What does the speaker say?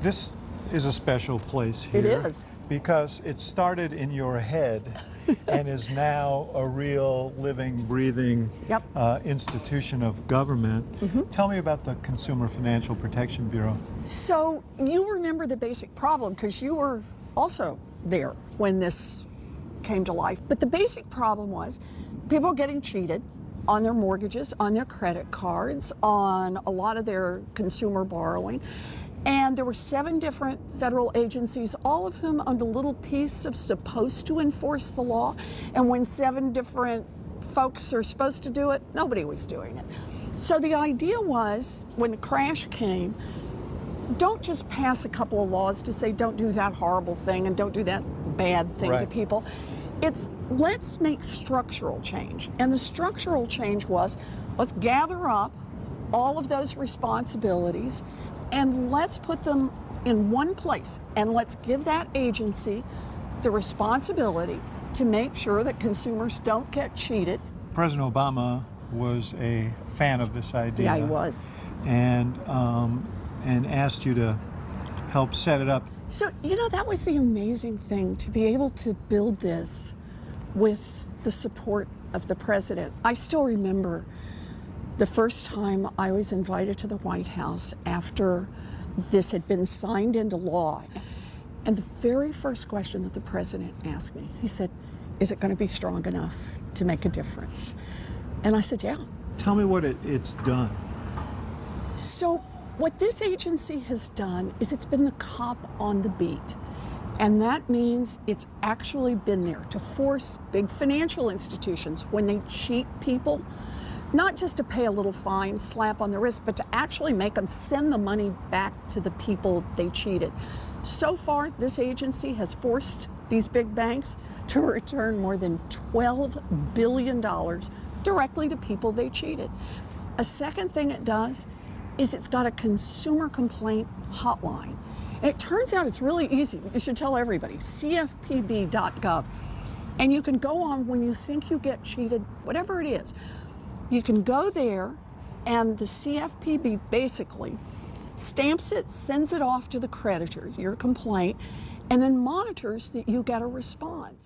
This is a special place here. It is. Because it started in your head and is now a real living, breathing Yep. institution of government. Tell me about the Consumer Financial Protection Bureau. So you remember the basic problem because you were also there when this came to life. But the basic problem was people getting cheated on their mortgages, on their credit cards, on a lot of their consumer borrowing. And there were 7 different federal agencies, all of whom owned a little piece of supposed to enforce the law. And when 7 different folks are supposed to do it, nobody was doing it. So the idea was, when the crash came, don't just pass a couple of laws to say don't do that horrible thing and don't do that bad thing to people. It's let's make structural change. And the structural change was, let's gather up all of those responsibilities and let's put them in one place, and let's give that agency the responsibility to make sure that consumers don't get cheated. President Obama was a fan of this idea. Yeah, he was. And asked you to help set it up. So, you know, that was the amazing thing, to be able to build this with the support of the president. I still remember the first time I was invited to the White House after this had been signed into law. And the very first question that the president asked me, he said, is it going to be strong enough to make a difference? And I said, yeah. Tell me what it's done. So what this agency has done is it's been the cop on the beat. And that means it's actually been there to force big financial institutions, when they cheat people, not just to pay a little fine, slap on the wrist, but to actually make them send the money back to the people they cheated. So far, this agency has forced these big banks to return more than $12 billion directly to people they cheated. A second thing it does is it's got a consumer complaint hotline. And it turns out it's really easy. You should tell everybody, CFPB.gov. And you can go on when you think you get cheated, whatever it is. You can go there, and the CFPB basically stamps it, sends it off to the creditor, your complaint, and then monitors that you get a response.